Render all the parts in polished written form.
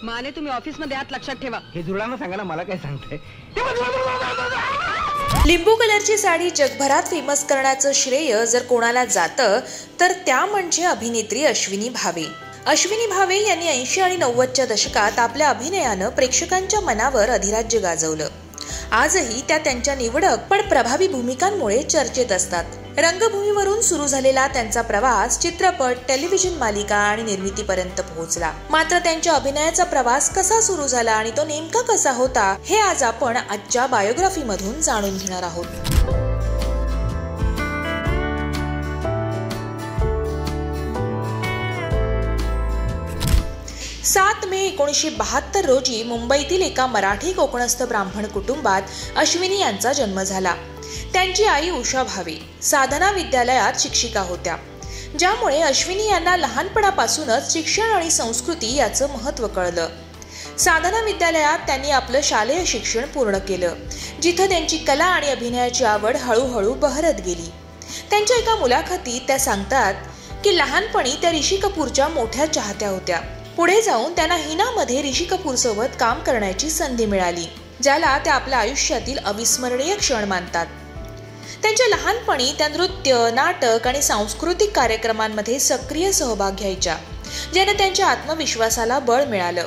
माने तुम्ही ऑफिस मध्ये आहात लक्षात ठेवा. हे जुळांना सांगा ना, मला काय सांगताय. लिंबू कलरची साडी जगभरात फेमस करण्याचं श्रेय जर कोणाला जातं तर त्या म्हणजे अभिनेत्री अश्विनी भावे. अश्विनी भावे यांनी 80 आणि 90च्या दशकात आपल्या अभिनयानं प्रेक्षकांच्या मनावर अधिराज्य गाजवलं. आजही त्या त्यांच्या निवडक पण प्रभावी भूमिकांमुळे चर्चेत असतात. रंगभूमीवरून सुरू झालेला त्यांचा प्रवास चित्रपट, टेलिव्हिजन मालिका आणि निर्मितीपर्यंत पोहोचला. मात्र त्यांच्या अभिनयाचा प्रवास कसा सुरू झाला आणि तो नेमका कसा होता हे आज आपण आजच्या बायोग्राफी मधून जाणून घेणार आहोत. 7 मे 1972 रोजी मुंबईतील एका मराठी कोकणस्थ ब्राह्मण कुटुंबात अश्विनी यांचा जन्म झाला. त्यांची आई उषा भावे साधना विद्यालयात शिक्षिका होत्या, ज्यामुळे अश्विनी यांना लहानपणापासूनच शिक्षण आणि संस्कृती याचं महत्त्व कळलं. साधना विद्यालयात त्यांनी आपलं शालेय शिक्षण पूर्ण केलं, जिथं त्यांची कला आणि अभिनयाची आवड हळूहळू बहरत गेली. त्यांच्या एका मुलाखतीत त्या सांगतात की लहानपणी त्या ऋषी कपूरच्या मोठ्या चाहत्या होत्या. पुढे जाऊन त्यांना हिनामध्ये ऋषी कपूर सोबत काम करण्याची संधी मिळाली, ज्याला त्या आपल्या आयुष्यातील अविस्मरणीय क्षण मानतात. त्यांच्या लहानपणी त्या नृत्य, नाटक आणि सांस्कृतिक कार्यक्रमांमध्ये सक्रिय सहभाग घ्यायच्या, ज्याने त्यांच्या आत्मविश्वासाला बळ मिळालं.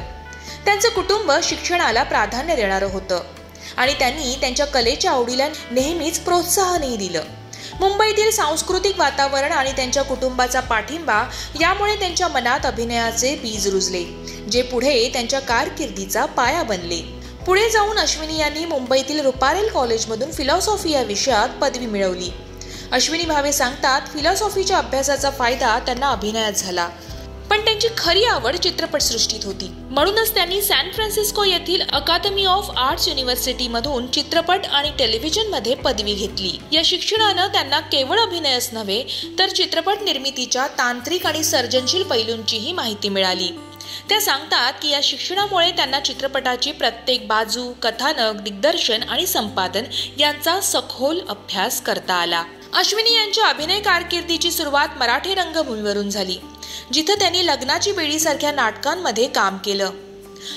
त्यांचं कुटुंब शिक्षणाला प्राधान्य देणारं होतं आणि त्यांनी त्यांच्या कलेच्या आवडीला नेहमीच प्रोत्साहनही दिलं. मुंबईतील सांस्कृतिक वातावरण आणि त्यांच्या कुटुंबाचा पाठिंबा यामुळे त्यांच्या मनात अभिनयाचे बीज रुजले, जे पुढे त्यांच्या कारकिर्दीचा पाया बनले. पुढे जाऊन अश्विनी यांनी मुंबईतील रुपारेल कॉलेजमधून फिलॉसॉफी या विषयात पदवी मिळवली. अश्विनी भावे सांगतात, फिलॉसॉफीच्या अभ्यासाचा फायदा त्यांना अभिनयात झाला, पण त्यांची खरी आवड चित्रपटसृष्टीत होती. म्हणूनच त्यांनी सॅन फ्रान्सिस्को येथील अकादमी ऑफ आर्ट्स युनिव्हर्सिटीमधून चित्रपट आणि टेलिव्हिजन मध्ये पदवी घेतली. या शिक्षणानं त्यांना केवळ अभिनयच नव्हे तर चित्रपट निर्मितीच्या तांत्रिक आणि सर्जनशील पैलूंचीही माहिती मिळाली. त्या सांगतात की या शिक्षणामुळे त्यांना चित्रपटाची प्रत्येक बाजू, कथानक, दिग्दर्शन आणि संपादन यांचा सखोल अभ्यास करता आला. अश्विनी यांच्या अभिनय कारकिर्दीची सुरुवात मराठी रंगभूमीवरून झाली, जिथं त्यांनी लग्नाची बेडी सारख्या नाटकांमध्ये काम केलं.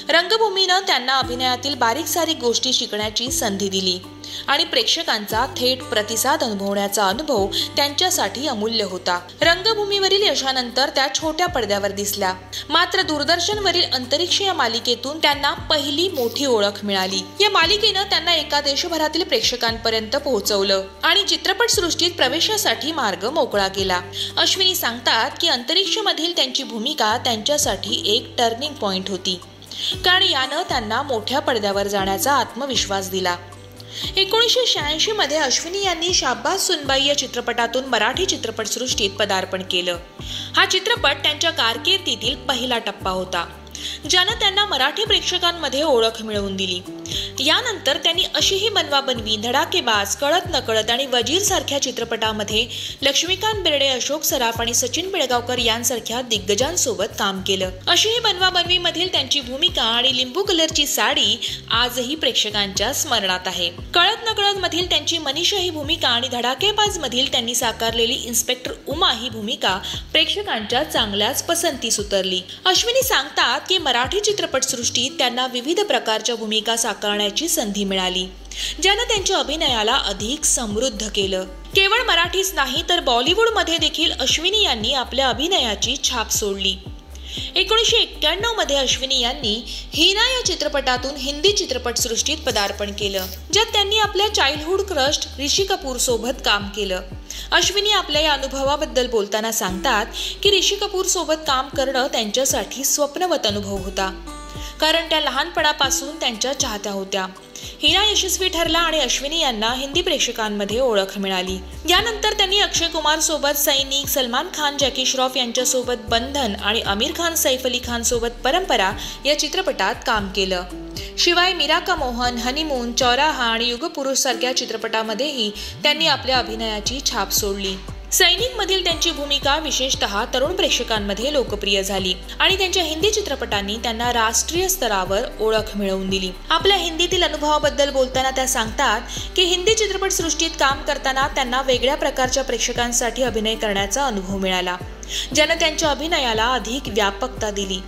रंगभूमीनं त्यांना अभिनयातील बारीक सारीक गोष्टी शिकण्याची संधी दिली आणि प्रेक्षकांचा थेट प्रतिसाद अनुभवण्याचा अनुभव त्यांच्यासाठी अमूल्य होता. रंगभूमीवरील यशानंतर त्या छोट्या पडद्यावर दिसल्या, मात्र दूरदर्शनवरील अंतरिक्ष या मालिकेतून त्यांना पहिली मोठी ओळख मिळाली. या मालिकेनं त्यांना एका देशभरातील प्रेक्षकांपर्यंत पोहोचवलं आणि चित्रपटसृष्टीत प्रवेशासाठी मार्ग मोकळा केला. अश्विनी सांगतात की अंतरिक्षमधील त्यांची भूमिका त्यांच्यासाठी एक टर्निंग पॉइंट होती, कारण यानं त्यांना मोठ्या पडद्यावर जाण्याचा आत्मविश्वास दिला. 1986 मध्ये अश्विनी यांनी शाब्बास सुनबाई या चित्रपटातून मराठी चित्रपटसृष्टीत पदार्पण केलं. हा चित्रपट त्यांच्या कारकिर्दीतील पहिला टप्पा होता, ज्यानं त्यांना मराठी प्रेक्षकांमध्ये ओळख मिळवून दिली. यानंतर त्यांनी अशीही बनवाबनवी, धडाकेबाज, कळत नकळत आणि वजीर सारख्या चित्रपटामध्ये लक्ष्मीकांत बेर्डे, अशोक सराफ आणि सचिन पिळगावकर यांसारख्या दिग्गजांसोबत काम केलं. अशीही बनवाबनवी मधील त्यांची भूमिका आणि लिंबू कलरची साडी आजही प्रेक्षकांच्या स्मरणात आहे. कळत नकळत मधील त्यांची मनीषा ही भूमिका आणि धडाकेबाज मधील त्यांनी साकारलेली इन्स्पेक्टर उमा ही भूमिका प्रेक्षकांच्या चांगल्याच पसंतीस उतरली. अश्विनी सांगतात की मराठी चित्रपटसृष्टीत त्यांना विविध प्रकारच्या भूमिका साकारण्याची संधी मिळाली, ज्यानं त्यांच्या अभिनयाला अधिक समृद्ध केलं. केवळ मराठीच नाही तर बॉलिवूडमध्ये देखील अश्विनी यांनी आपल्या अभिनयाची छाप सोडली. 1991 मध्ये अश्विनी यांनी हिना या चित्रपटातून हिंदी चित्रपटसृष्टीत पदार्पण केलं, ज्यात त्यांनी आपल्या चाइल्डहुड क्रश ऋषी कपूर सोबत काम केलं. अश्विनी आपल्या या अनुभवाबद्दल बोलताना सांगतात की ऋषी कपूर सोबत काम करणं त्यांच्यासाठी स्वप्नवत अनुभव होता, कारण त्या लहानपणापासून त्यांच्या चाहत्या होत्या. हिना यशस्वी ठरला आणि अश्विनी यांना हिंदी प्रेक्षकांमध्ये ओळख मिळाली. यानंतर त्यांनी अक्षय कुमार सोबत सैनिक, सलमान खान, जॅकी श्रॉफ यांच्यासोबत बंधन आणि आमिर खान, सैफ अली खान सोबत परंपरा या चित्रपटात काम केलं. शिवाय मीरा का मोहन, हनीमून, चौराहा आणि युगपुरुष सारख्या चित्रपटामध्येही त्यांनी आपल्या अभिनयाची छाप सोडली. सैनिक मधील त्यांची भूमिका विशेषतः तरुण प्रेक्षकांमध्ये लोकप्रिय झाली आणि त्यांच्या हिंदी चित्रपटांनी त्यांना राष्ट्रीय स्तरावर ओळख मिळवून दिली. आपल्या हिंदीतील अनुभवाबद्दल बोलताना त्या सांगतात की हिंदी चित्रपटसृष्टीत काम करताना त्यांना वेगळ्या प्रकारच्या प्रेक्षकांसाठी अभिनय करण्याचा अनुभव मिळाला, ज्याने त्यांच्या अभिनयाला अधिक व्यापकता दिली.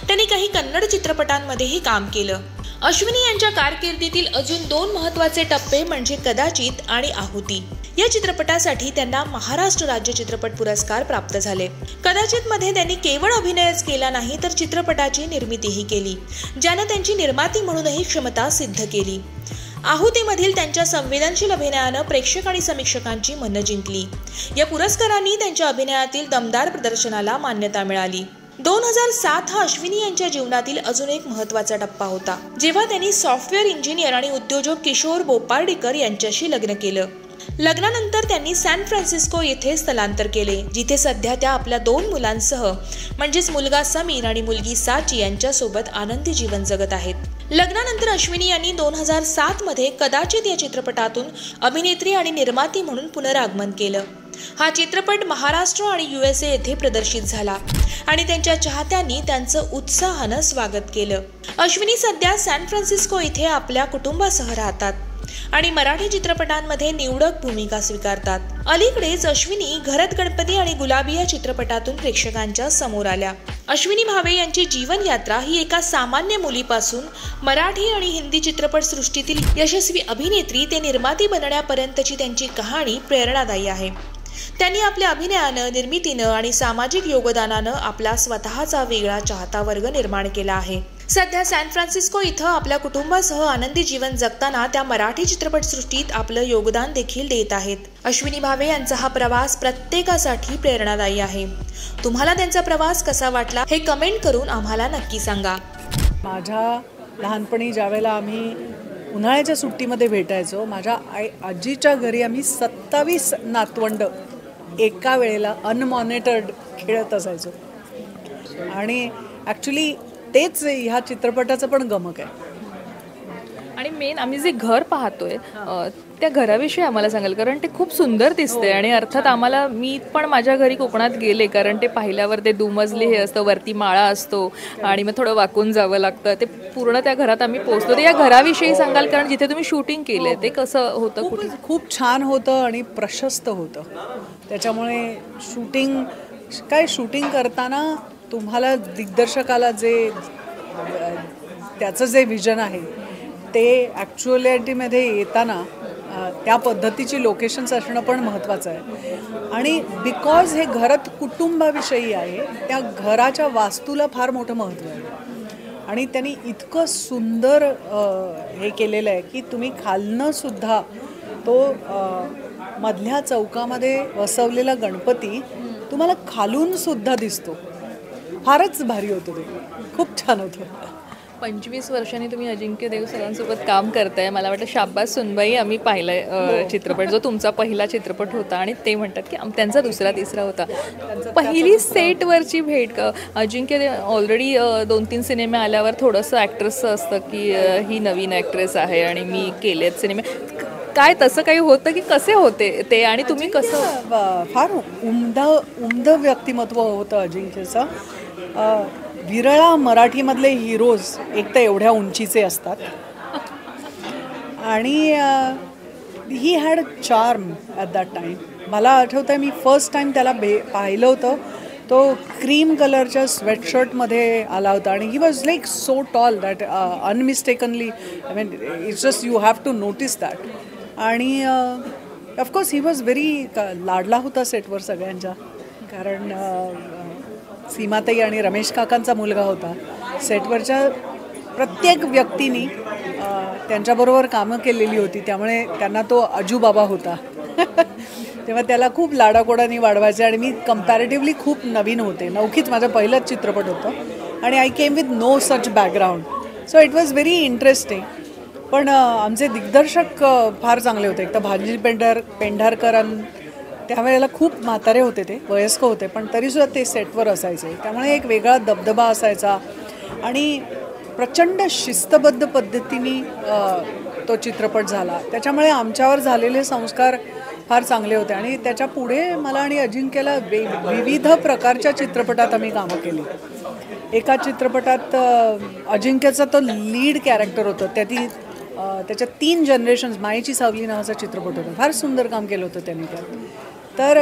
त्यांनी काही कन्नड चित्रपटांमध्येही काम केलं. अश्विनी यांच्या कारकिर्दीतील अजून 2 महत्त्वाचे टप्पे म्हणजे कदाचित आणि आहुती. या चित्रपटासाठी त्यांना महाराष्ट्र राज्य चित्रपट पुरस्कार प्राप्त झाले. कदाचित मध्ये त्यांनी केवळ अभिनयच केला नाही तर चित्रपटाची निर्मितीही केली, ज्यानं त्यांची निर्माती म्हणूनही क्षमता सिद्ध केली. आहुतीमधील त्यांच्या संवेदनशील अभिनयानं प्रेक्षक आणि समीक्षकांची मनं जिंकली. या पुरस्कारांनी त्यांच्या अभिनयातील दमदार प्रदर्शनाला मान्यता मिळाली. 2007 हा अश्विनी यांच्या जीवनातील अजून एक महत्त्वाचा टप्पा होता, जेव्हा त्यांनी सॉफ्टवेअर इंजिनियर आणि उद्योजक किशोर बोपार्डीकर यांच्याशी लग्न केलं. लग्नानंतर त्यांनी सॅन फ्रान्सिस्को येथे स्थलांतर केले, जिथे सध्या त्या आपल्या 2 मुलांसह म्हणजेच मुलगा समीर आणि मुलगी साची यांच्यासोबत आनंदी जीवन जगत आहेत. लग्नानंतर अश्विनी यांनी 2007 मध्ये कदाचित या चित्रपटातून अभिनेत्री आणि निर्माती म्हणून पुनरागमन केलं. हा चित्रपट महाराष्ट्र आणि USA येथे प्रदर्शित झाला आणि त्यांच्या चाहत्यांनी त्यांचं उत्साहानं स्वागत केलं. अश्विनी सध्या सॅन फ्रान्सिस्को येथे आपल्या कुटुंबासह राहतात आणि मराठी चित्रपटांमध्ये निवडक भूमिका स्वीकारतात. अलीकडेच अश्विनी घरत गणपती आणि गुलाबी या चित्रपटातून प्रेक्षकांच्या समोर आल्या. अश्विनी भावे यांची जीवन यात्रा ही एका सामान्य मुलीपासून मराठी आणि हिंदी चित्रपटसृष्टीतील यशस्वी अभिनेत्री ते निर्माती बनण्यापर्यंतची त्यांची कहाणी प्रेरणादायी आहे. त्यांनी आपल्या अभिनयानं, निर्मितीनं आणि सामाजिक योगदानानं आपला स्वतःचा वेगळा चाहता वर्ग निर्माण केला आहे. सध्या सॅन फ्रान्सिस्को इथं आपल्या कुटुंबासह आनंदी जीवन जगताना त्या मराठी चित्रपटसृष्टीत आपलं योगदान देखील देत आहेत. अश्विनी भावे यांचा हा प्रवास प्रत्येकासाठी प्रेरणादायी आहे. तुम्हाला त्यांचा प्रवास कसा वाटला हे कमेंट करून आम्हाला नक्की सांगा. माझ्या लहानपणी ज्यावेळेला आम्ही उन्हाळ्याच्या सुट्टीमध्ये भेटायचो, माझ्या आजीच्या घरी आम्ही 27 नातवंड एका वेळेला अनमॉनिटर्ड खेळत असायचो. आणि ॲक्च्युली तेच ह्या चित्रपटाचं पण गमक आहे. आणि मेन आम्ही जे घर पाहतोय त्या घराविषयी आम्हाला सांगाल, कारण ते खूप सुंदर दिसते. आणि अर्थात आम्हाला, मी पण माझ्या घरी कोकणात गेले, कारण ते पाहिल्यावर ते दुमजले हे असतं, वरती माळा असतो आणि मग थोडं वाकून जावं लागतं. ते पूर्ण त्या घरात आम्ही पोहोचतो. ते या घराविषयी सांगाल, कारण जिथे तुम्ही शूटिंग केले ते कसं होतं? कुठे? खूप छान होतं आणि प्रशस्त होतं. त्याच्यामुळे शूटिंग करताना तुम्हाला दिग्दर्शकाला त्याचं जे विजन आहे ते ॲक्च्युअलिटीमध्ये येताना त्या पद्धतीची लोकेशन्स असणं पण महत्त्वाचं आहे. आणि बिकॉज हे घरात कुटुंबाविषयी आहे, त्या घराच्या वास्तूला फार मोठं महत्त्व आहे. आणि त्यांनी इतकं सुंदर हे केलेलं आहे की तुम्ही खालनं सुद्धा तो मधल्या चौकामध्ये वसवलेला गणपती तुम्हाला खालून सुद्धा दिसतो. फारच भारी होतं ते, खूप छान होतं. 25 वर्षांनी तुम्ही अजिंक्य देव सरांसोबत काम करताय. मला वाटतं शाब्बास सुनबाई आम्ही पाहिलाय चित्रपट, जो तुमचा पहिला चित्रपट होता. आणि ते म्हणतात की त्यांचा दुसरा तिसरा होता. पहिली सेटवरची भेट, अजिंक्य देव ऑलरेडी 2-3 सिनेमे आल्यावर थोडंसं ॲक्ट्रेसचं असतं की ही नवीन ॲक्ट्रेस आहे आणि मी केलेत सिनेमे. काय तसं काही होतं की कसे होते ते? आणि तुम्ही कसं? फार उमदं व्यक्तिमत्व होतं अजिंक्यचं. विरळा मराठीमधले हिरोज एक तर एवढ्या उंचीचे असतात आणि he had charm at that time. मला आठवतं आहे मी फर्स्ट टाईम त्याला पाहिलं होतं, तो क्रीम कलरच्या स्वेटशर्टमध्ये आला होता आणि he was like so tall that unmistakably, I mean it's just you have to notice that. आणि ऑफकोर्स ही वॉज व्हेरी लाडला होता सेटवर सगळ्यांच्या, कारण सीमाताई आणि रमेश काकांचा मुलगा होता. सेटवरच्या प्रत्येक व्यक्तीने त्यांच्याबरोबर कामं केलेली होती, त्यामुळे त्यांना तो अजूबाबा होता. तेव्हा त्याला खूप लाडाकोडाने वाढवायचे. आणि मी कम्पॅरेटिव्हली खूप नवीन होते, नवखीच माझं पहिलंच चित्रपट होतं आणि I came with no such background, so it was very interesting. पण आमचे दिग्दर्शक फार चांगले होते. एक तर भाजी पेंढारकर, त्यावेळेला खूप म्हातारे होते, ते वयस्क होते, पण तरीसुद्धा ते सेटवर असायचे. त्यामुळे एक वेगळा दबदबा असायचा आणि प्रचंड शिस्तबद्ध पद्धतीने तो चित्रपट झाला. त्याच्यामुळे आमच्यावर झालेले संस्कार फार चांगले होते. आणि त्याच्या पुढे मला आणि अजिंक्यला विविध प्रकारच्या चित्रपटात आम्ही कामं केली. एका चित्रपटात अजिंक्यचा तो लीड कॅरेक्टर होतं, त्याच्या 3 जनरेशन्स, मायेची सावली नावाचा चित्रपट होता. फार सुंदर काम केलं होतं त्यांनी त्यात. तर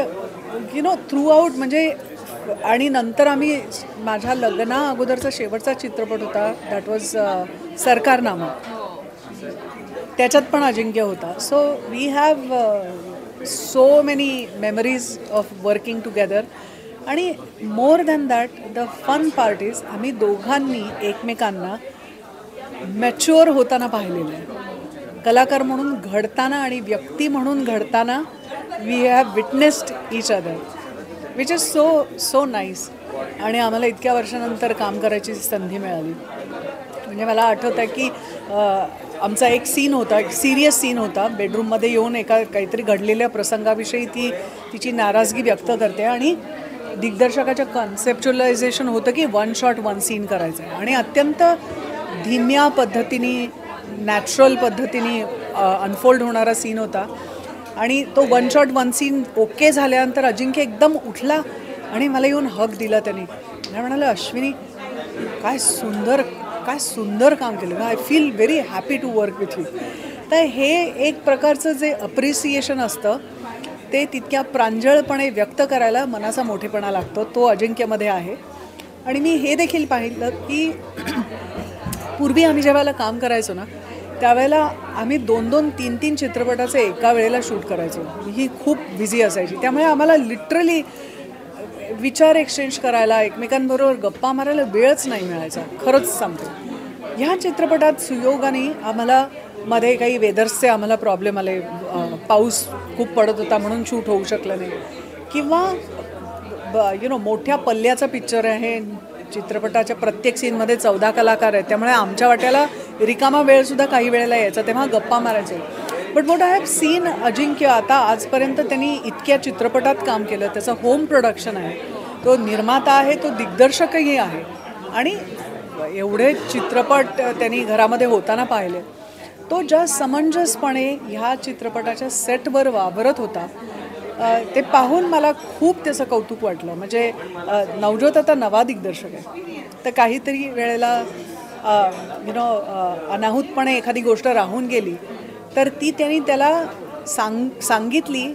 थ्रू आऊट म्हणजे आणि नंतर आम्ही माझ्या लग्ना अगोदरचा शेवटचा चित्रपट होता दॅट वॉज सरकारनामा. त्याच्यात पण अजिंक्य होता. So we have so many memories of working together. आणि more than that the fun part is आम्ही दोघांनी एकमेकांना मॅच्युअर होताना पाहिलेलं आहे. कलाकार म्हणून घडताना आणि व्यक्ती म्हणून घडताना we have witnessed each other which is so nice. आणि आम्हाला इतक्या वर्षानंतर काम करायची संधी मिळाली. म्हणजे मला आठवतं आहे की आमचा एक सीन होता, एक सिरियस सीन होता. बेडरूममध्ये येऊन एका काहीतरी घडलेल्या प्रसंगाविषयी ती तिची नाराजगी व्यक्त करते आणि दिग्दर्शकाच्या कॉन्सेप्च्युअलायझेशन होतं की वन शॉट वन सीन करायचं आहे. आणि अत्यंत धीम्या पद्धतीने नॅचरल पद्धतीने अनफोल्ड होणारा सीन होता. आणि तो one shot one scene okay झाल्यानंतर अजिंक्य एकदम उठला आणि मला येऊन हक दिला त्याने. मला म्हणाले, अश्विनी काय सुंदर काम केलं, I feel very happy to work with you. तर हे एक प्रकारचं जे अप्रिसिएशन असतं ते तितक्या प्रांजळपणे व्यक्त करायला मनाचा मोठेपणा लागतो. तो अजिंक्यमध्ये आहे. आणि मी हे देखील पाहिलं की पूर्वी आम्ही जेव्हा काम करायचो ना त्यावेळेला आम्ही 2-2, 3-3 चित्रपटाचे एका वेळेला शूट करायचो. ही खूप बिझी असायची. त्यामुळे आम्हाला लिटरली विचार एक्सचेंज करायला, एकमेकांबरोबर गप्पा मारायला वेळच नाही मिळायचा, खरंच सांगतो. ह्या चित्रपटात सुयोगाने आम्हाला मध्ये काही वेदर्सचे आम्हाला प्रॉब्लेम आले. पाऊस खूप पडत होता म्हणून शूट होऊ शकलं नाही. किंवा मोठ्या पल्ल्याचा पिक्चर आहे. चित्रपटाच्या प्रत्येक सीनमध्ये 14 कलाकार आहेत. त्यामुळे आमच्या वाट्याला रिकामा वेळसुद्धा काही वेळेला यायचा, तेव्हा गप्पा मारायचो. But what I have seen Ajinkya आता आजपर्यंत त्यांनी इतक्या चित्रपटात काम केलं. त्याचं होम प्रोडक्शन आहे, तो निर्माता आहे, तो दिग्दर्शकही आहे. आणि एवढे चित्रपट त्यांनी घरामध्ये होताना पाहिले. तो ज्या समंजसपणे ह्या चित्रपटाच्या सेटवर वावरत होता ते पाहून मला खूप त्याचं कौतुक वाटलं. म्हणजे नवजोत आता नवा दिग्दर्शक आहे, तर काहीतरी वेळेला अनाहूतपणे एखादी गोष्ट राहून गेली तर ती त्यांनी त्याला सांगितली,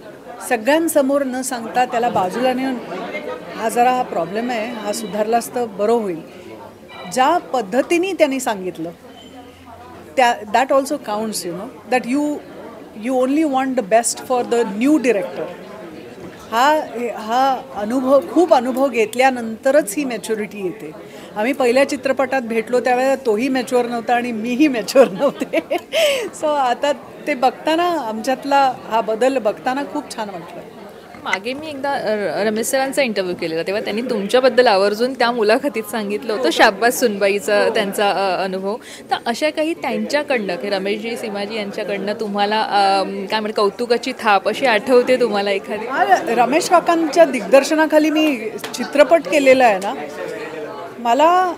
सगळ्यांसमोर न सांगता त्याला बाजूला नेऊन हा प्रॉब्लेम आहे, हा सुधारलाच तर बरं होईल, ज्या पद्धतीने त्यांनी सांगितलं that also counts. That you only want the best for the new director. हा खूप अनुभव घेतल्यानंतरच ही मॅच्युरिटी येते. आम्ही पहिल्या चित्रपटात भेटलो त्यावेळेला तोही मॅच्युअर नव्हता आणि मीही मॅच्युअर नव्हते. सो आता ते बघताना आमच्यातला हा बदल बघताना खूप छान वाटलं. मागे मी एकदा रमेश सरांचा इंटरव्ह्यू केलेला, तेव्हा त्यांनी तुमच्याबद्दल आवर्जून त्या मुलाखतीत सांगितलं होतं शाब्बास सुनबाईचा त्यांचा अनुभव. तर अशा काही त्यांच्याकडनं की रमेशजी सीमाजी यांच्याकडनं तुम्हाला काय म्हणते कौतुकाची थाप अशी आठवते तुम्हाला एखादी? रमेश काकांच्या दिग्दर्शनाखाली मी चित्रपट केलेला आहे ना, मला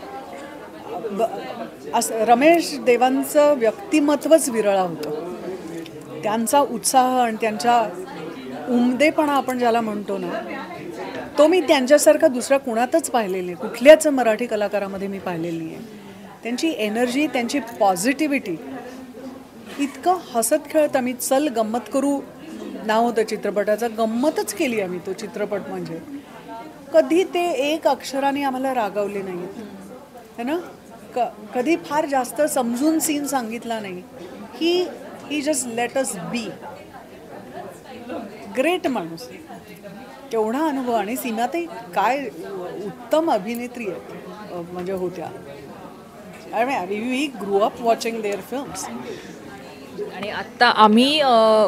रमेश देवांचं व्यक्तिमत्वच विरळा होतं. त्यांचा उत्साह आणि त्यांच्या उमदेपणा आपण ज्याला म्हणतो ना, तो मी त्यांच्यासारखा दुसऱ्या कुणातच पाहिलेली नाही, कुठल्याच मराठी कलाकारामध्ये मी पाहिलेली नाही आहे. त्यांची एनर्जी, त्यांची पॉझिटिव्हिटी, इतकं हसत खेळत आम्ही चल गंमत करू नाव होतं चित्रपटाचं, गंमतच केली आम्ही. तो चित्रपट म्हणजे कधी ते एक अक्षराने आम्हाला रागावले नाहीत है ना. कधी फार जास्त समजून सीन सांगितला नाही. He just let us be. Great माणूस, केवढा अनुभव. आणि सीमाताई काय उत्तम अभिनेत्री आहेत म्हणजे होत्या. We grew up watching their films. आणि आत्ता आम्ही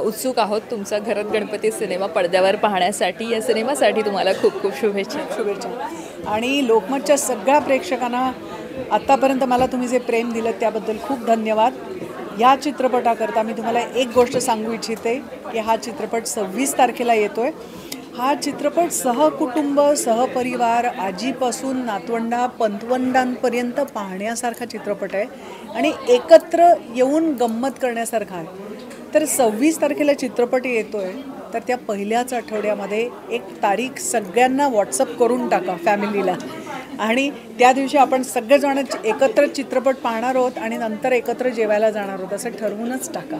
उत्सुक आहोत तुमचा घरात गणपती सिनेमा पडद्यावर पाहण्यासाठी. या सिनेमासाठी तुम्हाला खूप खूप शुभेच्छा. आणि लोकमतच्या सगळ्या प्रेक्षकांना आत्तापर्यंत मला तुम्ही जे प्रेम दिलं त्याबद्दल खूप धन्यवाद. या चित्रपटाकरता मी तुम्हाला एक गोष्ट सांगू इच्छिते की हा चित्रपट 26 तारखेला येतो आहे. हा चित्रपट सहकुटुंब, सहपरिवार, आजीपासून पंतवंडांपर्यंत पाहण्यासारखा चित्रपट आहे आणि एकत्र येऊन गंमत करण्यासारखा आहे. तर 26 तारखेला चित्रपट येतो आहे, तर त्या पहिल्याच आठवड्यामध्ये एक तारीख सगळ्यांना व्हॉट्सअप करून टाका फॅमिलीला. आणि त्या दिवशी आपण सगळेजण एकत्र चित्रपट पाहणार आहोत आणि नंतर एकत्र जेवायला जाणार आहोत असं ठरवूनच टाका.